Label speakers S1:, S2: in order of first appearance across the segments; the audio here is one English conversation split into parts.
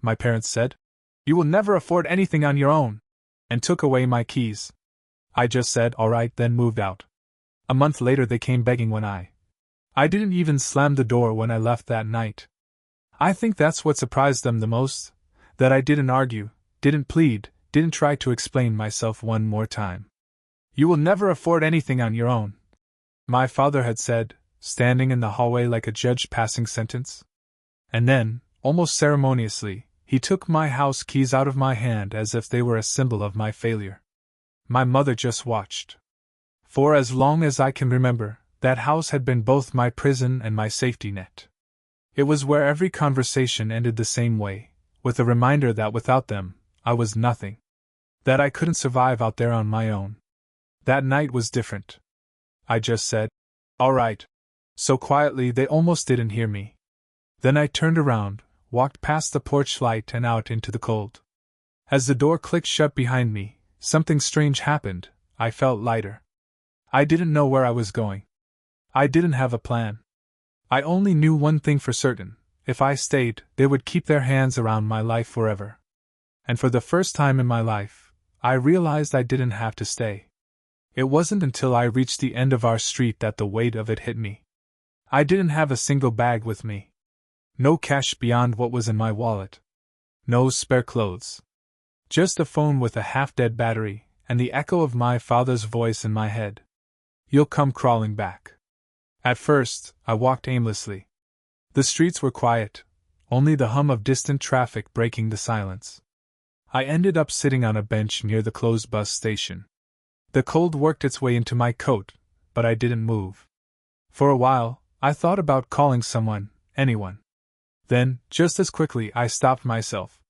S1: my parents said. You will never afford anything on your own, and took away my keys. I just said, all right, then moved out. A month later they came begging when I didn't even slam the door when I left that night. I think that's what surprised them the most, that I didn't argue, didn't plead, didn't try to explain myself one more time. You will never afford anything on your own, my father had said, standing in the hallway like a judge passing sentence. And then, almost ceremoniously, he took my house keys out of my hand as if they were a symbol of my failure. My mother just watched. For as long as I can remember, that house had been both my prison and my safety net. It was where every conversation ended the same way, with a reminder that without them, I was nothing. That I couldn't survive out there on my own. That night was different. I just said, all right. So quietly they almost didn't hear me. Then I turned around, walked past the porch light and out into the cold. As the door clicked shut behind me, something strange happened. I felt lighter. I didn't know where I was going. I didn't have a plan. I only knew one thing for certain: if I stayed, they would keep their hands around my life forever. And for the first time in my life, I realized I didn't have to stay. It wasn't until I reached the end of our street that the weight of it hit me. I didn't have a single bag with me. No cash beyond what was in my wallet. No spare clothes. Just a phone with a half-dead battery, and the echo of my father's voice in my head. You'll come crawling back. At first, I walked aimlessly. The streets were quiet, only the hum of distant traffic breaking the silence. I ended up sitting on a bench near the closed bus station. The cold worked its way into my coat, but I didn't move. For a while, I thought about calling someone, anyone. Then, just as quickly, I stopped myself.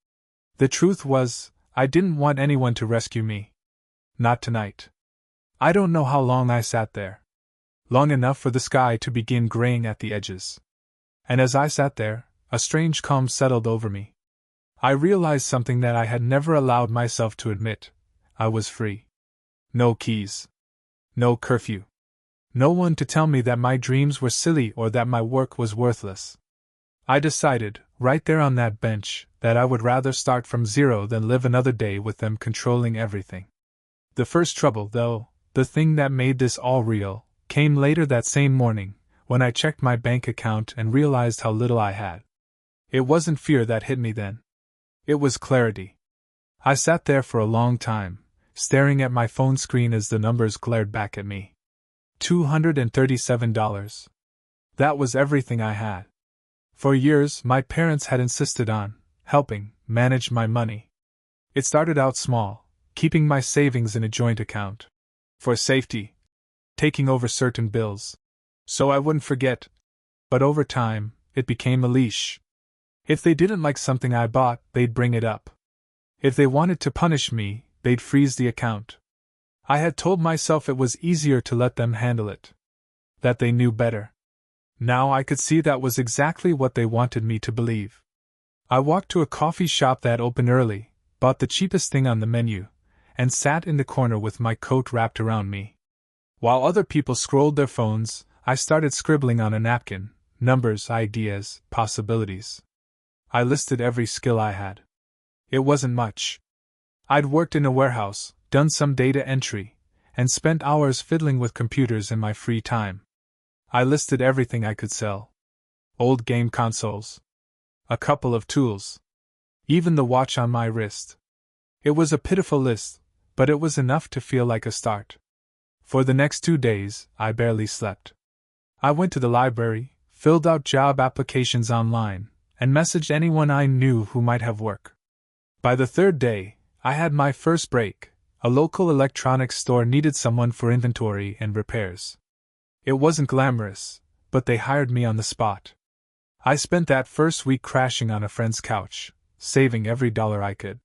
S1: The truth was, I didn't want anyone to rescue me. Not tonight. I don't know how long I sat there. Long enough for the sky to begin graying at the edges. And as I sat there, a strange calm settled over me. I realized something that I had never allowed myself to admit. I was free. No keys. No curfew. No one to tell me that my dreams were silly or that my work was worthless. I decided, right there on that bench, that I would rather start from zero than live another day with them controlling everything. The first trouble, though, the thing that made this all real, came later that same morning, when I checked my bank account and realized how little I had. It wasn't fear that hit me then. It was clarity. I sat there for a long time, staring at my phone screen as the numbers glared back at me. $237. That was everything I had. For years, my parents had insisted on helping manage my money. It started out small, keeping my savings in a joint account. For safety, taking over certain bills, so I wouldn't forget. But over time, it became a leash. If they didn't like something I bought, they'd bring it up. If they wanted to punish me, they'd freeze the account. I had told myself it was easier to let them handle it. That they knew better. Now I could see that was exactly what they wanted me to believe. I walked to a coffee shop that opened early, bought the cheapest thing on the menu, and sat in the corner with my coat wrapped around me. While other people scrolled their phones, I started scribbling on a napkin, numbers, ideas, possibilities. I listed every skill I had. It wasn't much. I'd worked in a warehouse, done some data entry, and spent hours fiddling with computers in my free time. I listed everything I could sell. Old game consoles. A couple of tools. Even the watch on my wrist. It was a pitiful list, but it was enough to feel like a start. For the next 2 days, I barely slept. I went to the library, filled out job applications online, and messaged anyone I knew who might have work. By the 3rd day, I had my first break. A local electronics store needed someone for inventory and repairs. It wasn't glamorous, but they hired me on the spot. I spent that first week crashing on a friend's couch, saving every dollar I could.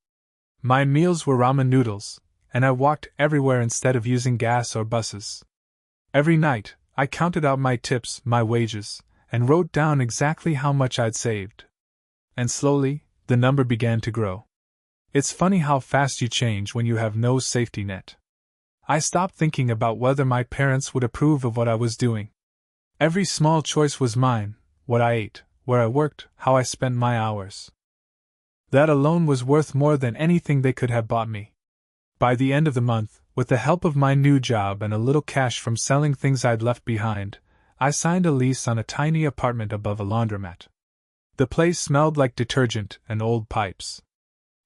S1: My meals were ramen noodles, and I walked everywhere instead of using gas or buses. Every night, I counted out my tips, my wages, and wrote down exactly how much I'd saved. And slowly, the number began to grow. It's funny how fast you change when you have no safety net. I stopped thinking about whether my parents would approve of what I was doing. Every small choice was mine: what I ate, where I worked, how I spent my hours. That alone was worth more than anything they could have bought me. By the end of the month, with the help of my new job and a little cash from selling things I'd left behind, I signed a lease on a tiny apartment above a laundromat. The place smelled like detergent and old pipes.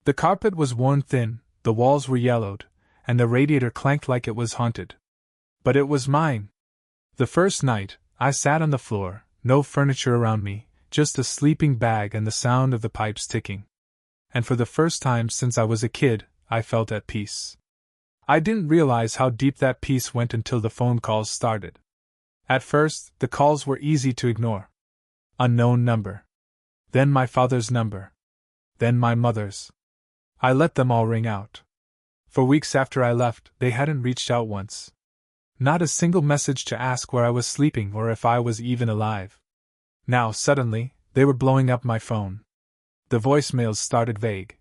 S1: The carpet was worn thin, the walls were yellowed, and the radiator clanked like it was haunted. But it was mine. The first night, I sat on the floor, no furniture around me, just a sleeping bag and the sound of the pipes ticking. And for the first time since I was a kid, I felt at peace. I didn't realize how deep that peace went until the phone calls started. At first, the calls were easy to ignore. Unknown number. Then my father's number. Then my mother's. I let them all ring out. For weeks after I left, they hadn't reached out once. Not a single message to ask where I was sleeping or if I was even alive. Now, suddenly, they were blowing up my phone. The voicemails started vague.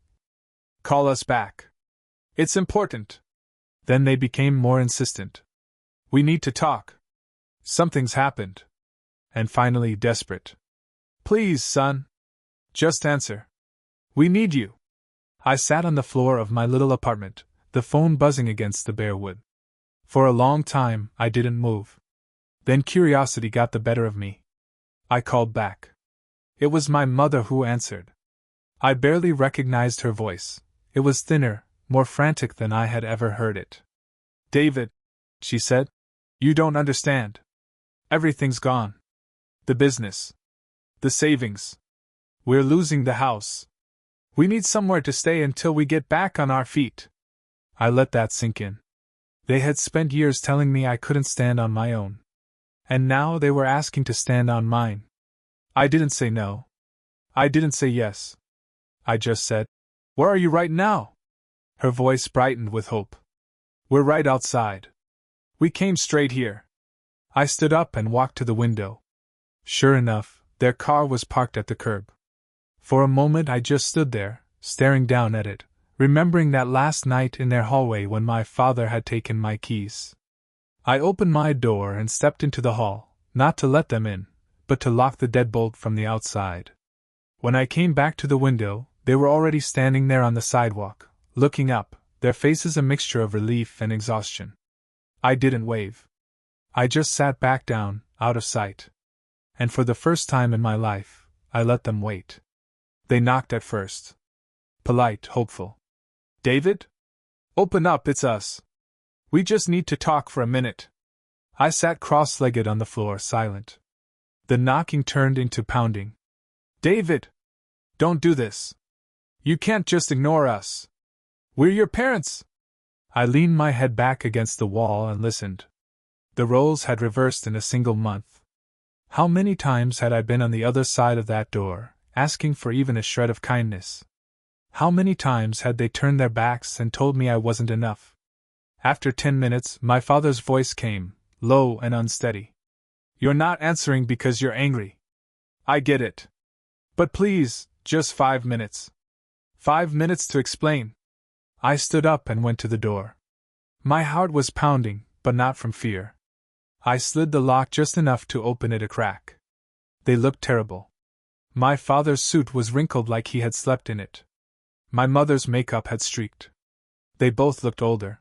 S1: Call us back. It's important. Then they became more insistent. We need to talk. Something's happened. And finally, desperate. Please, son. Just answer. We need you. I sat on the floor of my little apartment, the phone buzzing against the bare wood. For a long time, I didn't move. Then curiosity got the better of me. I called back. It was my mother who answered. I barely recognized her voice. It was thinner, more frantic than I had ever heard it. David, she said, you don't understand. Everything's gone. The business. The savings. We're losing the house. We need somewhere to stay until we get back on our feet. I let that sink in. They had spent years telling me I couldn't stand on my own. And now they were asking to stand on mine. I didn't say no. I didn't say yes. I just said, where are you right now? Her voice brightened with hope. We're right outside. We came straight here. I stood up and walked to the window. Sure enough, their car was parked at the curb. For a moment I just stood there, staring down at it, remembering that last night in their hallway when my father had taken my keys. I opened my door and stepped into the hall, not to let them in, but to lock the deadbolt from the outside. When I came back to the window, they were already standing there on the sidewalk, looking up, their faces a mixture of relief and exhaustion. I didn't wave. I just sat back down, out of sight. And for the first time in my life, I let them wait. They knocked at first. Polite, hopeful. David? Open up, it's us. We just need to talk for a minute. I sat cross-legged on the floor, silent. The knocking turned into pounding. David! Don't do this. You can't just ignore us. We're your parents. I leaned my head back against the wall and listened. The roles had reversed in a single month. How many times had I been on the other side of that door, asking for even a shred of kindness? How many times had they turned their backs and told me I wasn't enough? After 10 minutes, my father's voice came, low and unsteady. You're not answering because you're angry. I get it. But please, just 5 minutes. 5 minutes to explain. I stood up and went to the door. My heart was pounding, but not from fear. I slid the lock just enough to open it a crack. They looked terrible. My father's suit was wrinkled like he had slept in it. My mother's makeup had streaked. They both looked older.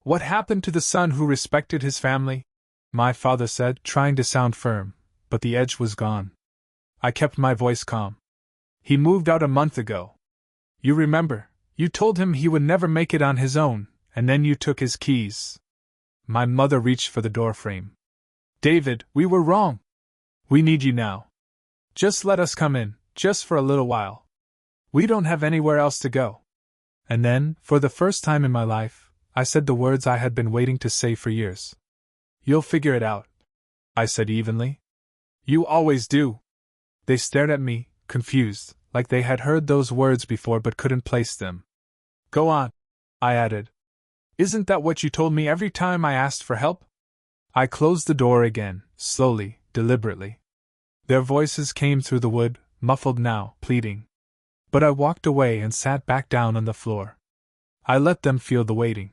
S1: What happened to the son who respected his family? My father said, trying to sound firm, but the edge was gone. I kept my voice calm. He moved out a month ago. You remember, you told him he would never make it on his own, and then you took his keys. My mother reached for the doorframe. David, we were wrong. We need you now. Just let us come in, just for a little while. We don't have anywhere else to go. And then, for the first time in my life, I said the words I had been waiting to say for years. You'll figure it out, I said evenly. You always do. They stared at me, confused, like they had heard those words before but couldn't place them. Go on, I added. Isn't that what you told me every time I asked for help? I closed the door again, slowly, deliberately. Their voices came through the wood, muffled now, pleading. But I walked away and sat back down on the floor. I let them feel the waiting.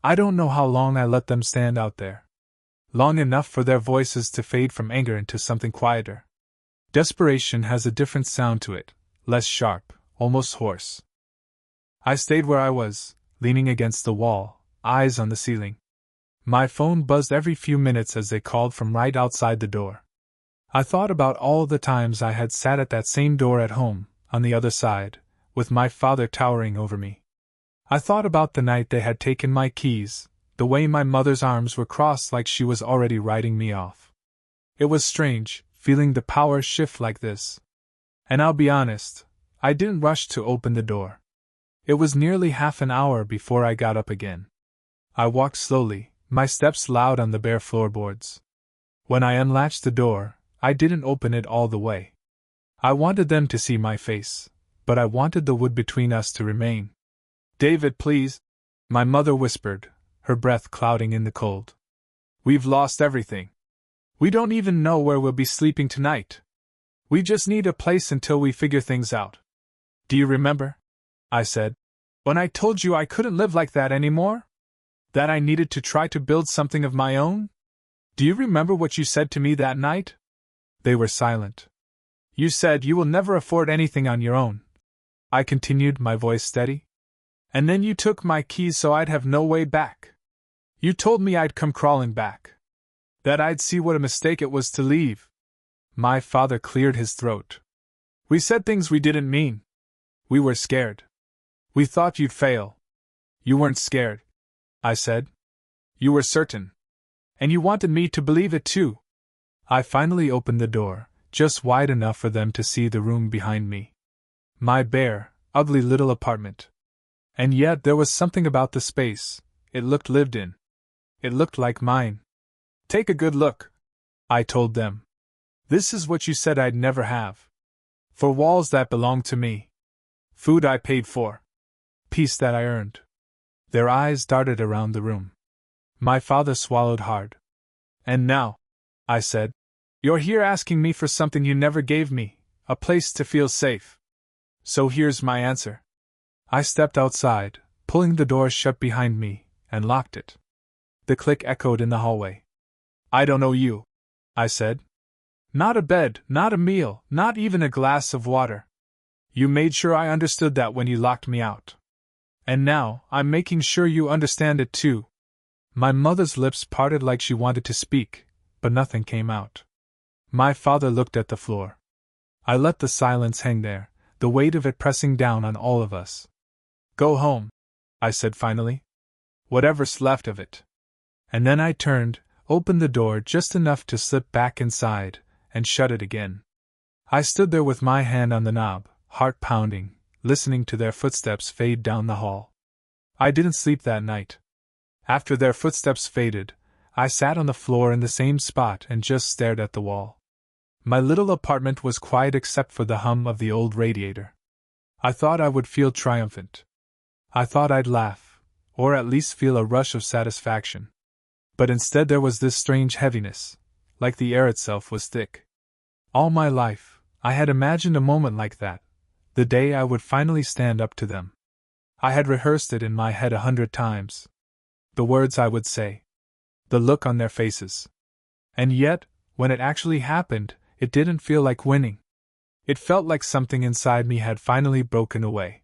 S1: I don't know how long I let them stand out there. Long enough for their voices to fade from anger into something quieter. Desperation has a different sound to it, less sharp, almost hoarse. I stayed where I was, leaning against the wall, eyes on the ceiling. My phone buzzed every few minutes as they called from right outside the door. I thought about all the times I had sat at that same door at home, on the other side, with my father towering over me. I thought about the night they had taken my keys, the way my mother's arms were crossed like she was already writing me off. It was strange, feeling the power shift like this. And I'll be honest, I didn't rush to open the door. It was nearly half an hour before I got up again. I walked slowly, my steps loud on the bare floorboards. When I unlatched the door, I didn't open it all the way. I wanted them to see my face, but I wanted the wood between us to remain. "David, please," my mother whispered, her breath clouding in the cold. "We've lost everything. We don't even know where we'll be sleeping tonight. We just need a place until we figure things out. Do you remember?" I said. "When I told you I couldn't live like that anymore? That I needed to try to build something of my own? Do you remember what you said to me that night?" They were silent. "You said you will never afford anything on your own," I continued, my voice steady. "And then you took my keys so I'd have no way back. You told me I'd come crawling back. That I'd see what a mistake it was to leave." My father cleared his throat. "We said things we didn't mean. We were scared. We thought you'd fail." "You weren't scared," I said. "You were certain. And you wanted me to believe it too." I finally opened the door, just wide enough for them to see the room behind me. My bare, ugly little apartment. And yet there was something about the space, it looked lived in. It looked like mine. "Take a good look," I told them. "This is what you said I'd never have. 4 walls that belonged to me. Food I paid for. Peace that I earned." Their eyes darted around the room. My father swallowed hard. "And now," I said, "you're here asking me for something you never gave me, a place to feel safe. So here's my answer." I stepped outside, pulling the door shut behind me, and locked it. The click echoed in the hallway. "I don't owe you," I said. "Not a bed, not a meal, not even a glass of water. You made sure I understood that when you locked me out. And now, I'm making sure you understand it too." My mother's lips parted like she wanted to speak, but nothing came out. My father looked at the floor. I let the silence hang there, the weight of it pressing down on all of us. "Go home," I said finally. "Whatever's left of it." And then I turned, opened the door just enough to slip back inside, and shut it again. I stood there with my hand on the knob, heart pounding, listening to their footsteps fade down the hall. I didn't sleep that night. After their footsteps faded, I sat on the floor in the same spot and just stared at the wall. My little apartment was quiet except for the hum of the old radiator. I thought I would feel triumphant. I thought I'd laugh, or at least feel a rush of satisfaction. But instead there was this strange heaviness, like the air itself was thick. All my life, I had imagined a moment like that, the day I would finally stand up to them. I had rehearsed it in my head 100 times. The words I would say. The look on their faces. And yet, when it actually happened, it didn't feel like winning. It felt like something inside me had finally broken away.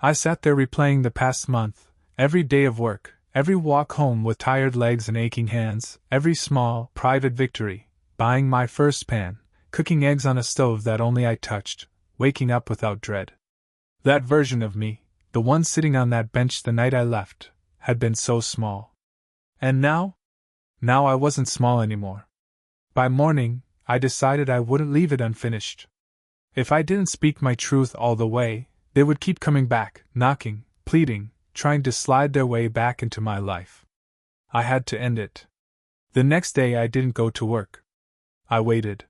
S1: I sat there replaying the past month, every day of work, every walk home with tired legs and aching hands, every small, private victory, buying my first pan, cooking eggs on a stove that only I touched, waking up without dread. That version of me, the one sitting on that bench the night I left, had been so small. And now? Now I wasn't small anymore. By morning, I decided I wouldn't leave it unfinished. If I didn't speak my truth all the way, they would keep coming back, knocking, pleading, trying to slide their way back into my life. I had to end it. The next day I didn't go to work. I waited.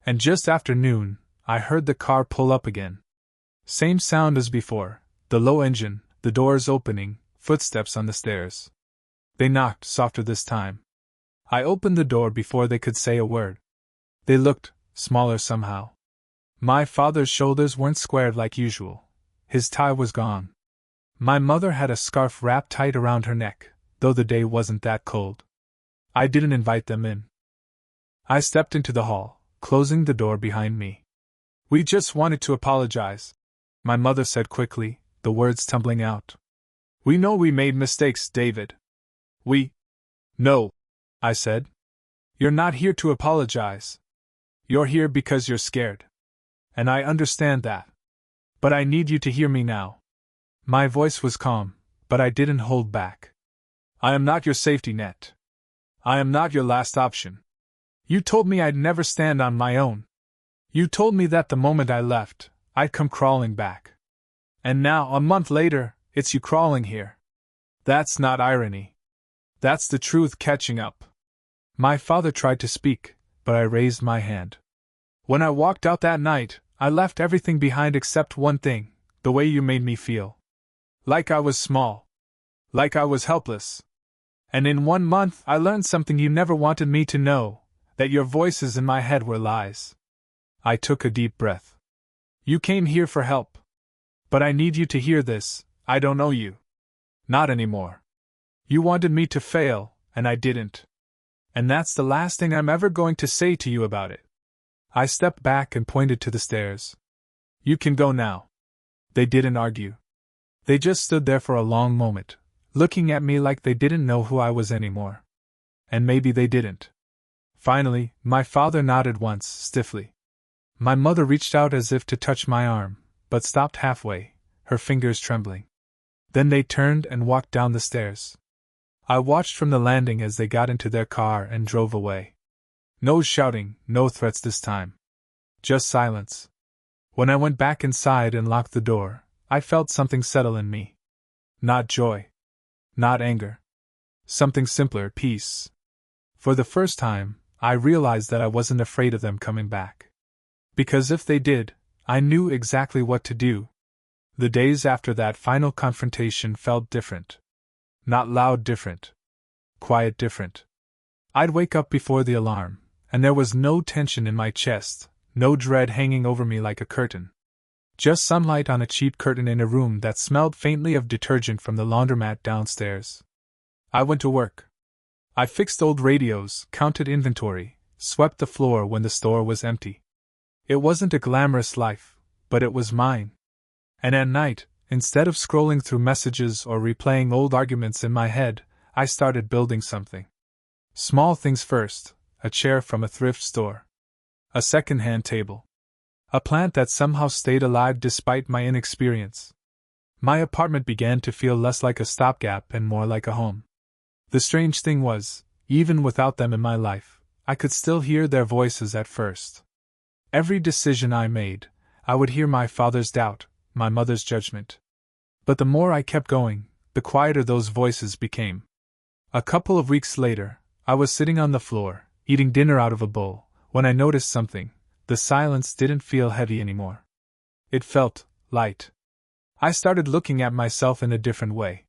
S1: And just after noon, I heard the car pull up again. Same sound as before, the low engine, the doors opening, footsteps on the stairs. They knocked softer this time. I opened the door before they could say a word. They looked smaller somehow. My father's shoulders weren't squared like usual. His tie was gone. My mother had a scarf wrapped tight around her neck, though the day wasn't that cold. I didn't invite them in. I stepped into the hall, closing the door behind me. "We just wanted to apologize," my mother said quickly, the words tumbling out. We know we made mistakes, David. No, I said. You're not here to apologize. You're here because you're scared. And I understand that. But I need you to hear me now. My voice was calm, but I didn't hold back. I am not your safety net. I am not your last option. You told me I'd never stand on my own. You told me that the moment I left, I'd come crawling back. And now, a month later, it's you crawling here. That's not irony. That's the truth catching up. My father tried to speak, but I raised my hand. When I walked out that night, I left everything behind except one thing, the way you made me feel. Like I was small. Like I was helpless. And in 1 month I learned something you never wanted me to know, that your voices in my head were lies. I took a deep breath. You came here for help. But I need you to hear this, I don't know you. Not anymore. You wanted me to fail, and I didn't. And that's the last thing I'm ever going to say to you about it. I stepped back and pointed to the stairs. You can go now. They didn't argue. They just stood there for a long moment, looking at me like they didn't know who I was anymore. And maybe they didn't. Finally, my father nodded once, stiffly. My mother reached out as if to touch my arm, but stopped halfway, her fingers trembling. Then they turned and walked down the stairs. I watched from the landing as they got into their car and drove away. No shouting, no threats this time. Just silence. When I went back inside and locked the door, I felt something settle in me. Not joy. Not anger. Something simpler, peace. For the first time, I realized that I wasn't afraid of them coming back. Because if they did, I knew exactly what to do. The days after that final confrontation felt different. Not loud different. Quiet different. I'd wake up before the alarm, and there was no tension in my chest, no dread hanging over me like a curtain. Just sunlight on a cheap curtain in a room that smelled faintly of detergent from the laundromat downstairs. I went to work. I fixed old radios, counted inventory, swept the floor when the store was empty. It wasn't a glamorous life, but it was mine. And at night, instead of scrolling through messages or replaying old arguments in my head, I started building something. Small things first: a chair from a thrift store. A second-hand table. A plant that somehow stayed alive despite my inexperience. My apartment began to feel less like a stopgap and more like a home. The strange thing was, even without them in my life, I could still hear their voices at first. Every decision I made, I would hear my father's doubt, my mother's judgment. But the more I kept going, the quieter those voices became. A couple of weeks later, I was sitting on the floor, eating dinner out of a bowl, when I noticed something. The silence didn't feel heavy anymore. It felt light. I started looking at myself in a different way.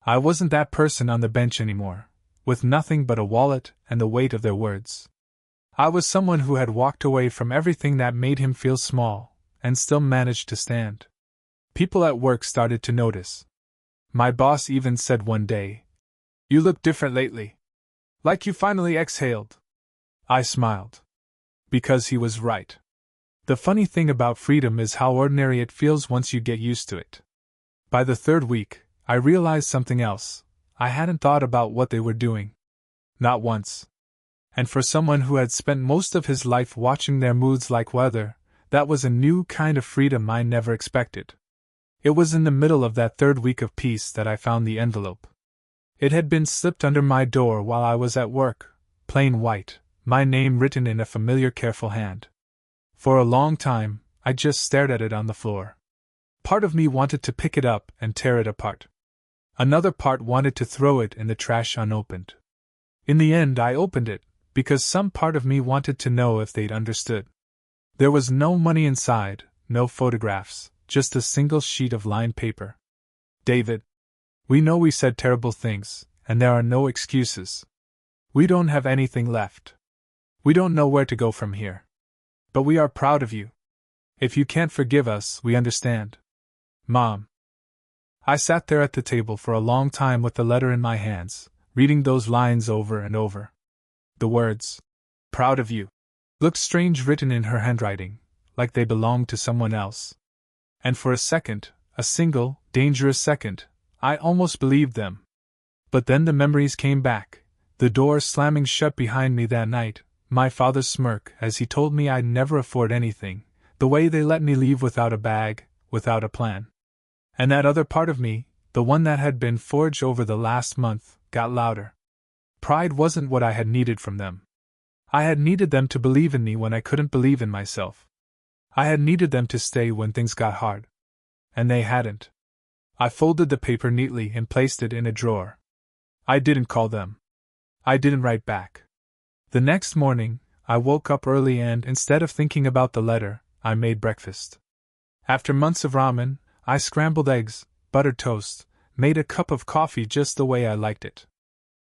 S1: I wasn't that person on the bench anymore, with nothing but a wallet and the weight of their words. I was someone who had walked away from everything that made him feel small, and still managed to stand. People at work started to notice. My boss even said one day, "You look different lately. Like you finally exhaled." I smiled. Because he was right. The funny thing about freedom is how ordinary it feels once you get used to it. By the third week, I realized something else. I hadn't thought about what they were doing. Not once. And for someone who had spent most of his life watching their moods like weather, that was a new kind of freedom I never expected. It was in the middle of that third week of peace that I found the envelope. It had been slipped under my door while I was at work, plain white, my name written in a familiar, careful hand. For a long time, I just stared at it on the floor. Part of me wanted to pick it up and tear it apart. Another part wanted to throw it in the trash unopened. In the end, I opened it, because some part of me wanted to know if they'd understood. There was no money inside, no photographs, just a single sheet of lined paper. "David, we know we said terrible things, and there are no excuses. We don't have anything left. We don't know where to go from here. But we are proud of you. If you can't forgive us, we understand. Mom." I sat there at the table for a long time with the letter in my hands, reading those lines over and over. The words, "proud of you," looked strange written in her handwriting, like they belonged to someone else. And for a second, a single, dangerous second, I almost believed them. But then the memories came back, the door slamming shut behind me that night, my father's smirk as he told me I'd never afford anything, the way they let me leave without a bag, without a plan. And that other part of me, the one that had been forged over the last month, got louder. Pride wasn't what I had needed from them. I had needed them to believe in me when I couldn't believe in myself. I had needed them to stay when things got hard. And they hadn't. I folded the paper neatly and placed it in a drawer. I didn't call them. I didn't write back. The next morning, I woke up early and, instead of thinking about the letter, I made breakfast. After months of ramen, I scrambled eggs, buttered toast, made a cup of coffee just the way I liked it.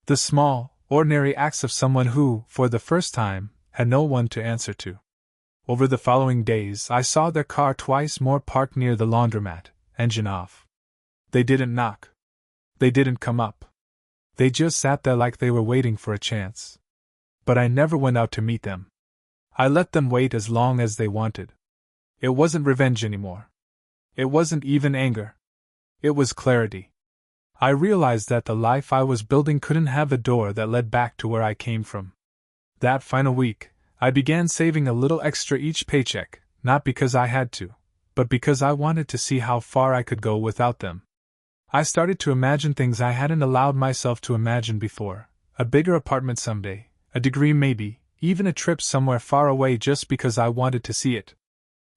S1: The small, ordinary acts of someone who, for the first time, had no one to answer to. Over the following days, I saw their car twice more parked near the laundromat, engine off. They didn't knock. They didn't come up. They just sat there like they were waiting for a chance. But I never went out to meet them. I let them wait as long as they wanted. It wasn't revenge anymore. It wasn't even anger. It was clarity. I realized that the life I was building couldn't have a door that led back to where I came from. That final week, I began saving a little extra each paycheck, not because I had to, but because I wanted to see how far I could go without them. I started to imagine things I hadn't allowed myself to imagine before, a bigger apartment someday, a degree maybe, even a trip somewhere far away just because I wanted to see it.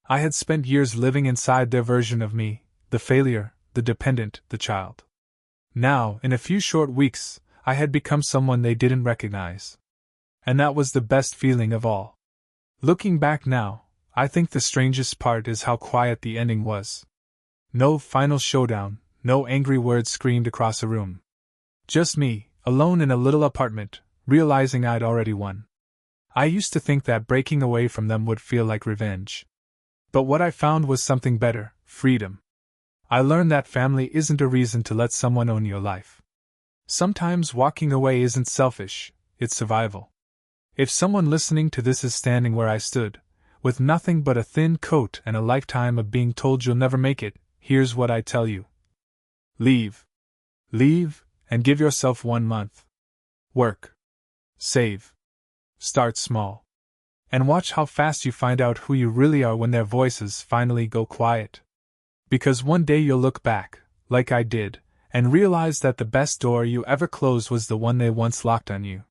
S1: I had spent years living inside their version of me, the failure, the dependent, the child. Now, in a few short weeks, I had become someone they didn't recognize. And that was the best feeling of all. Looking back now, I think the strangest part is how quiet the ending was. No final showdown, no angry words screamed across a room. Just me, alone in a little apartment, realizing I'd already won. I used to think that breaking away from them would feel like revenge. But what I found was something better, freedom. I learned that family isn't a reason to let someone own your life. Sometimes walking away isn't selfish, it's survival. If someone listening to this is standing where I stood, with nothing but a thin coat and a lifetime of being told you'll never make it, here's what I tell you. Leave. Leave, and give yourself 1 month. Work. Save. Start small. And watch how fast you find out who you really are when their voices finally go quiet. Because one day you'll look back, like I did, and realize that the best door you ever closed was the one they once locked on you.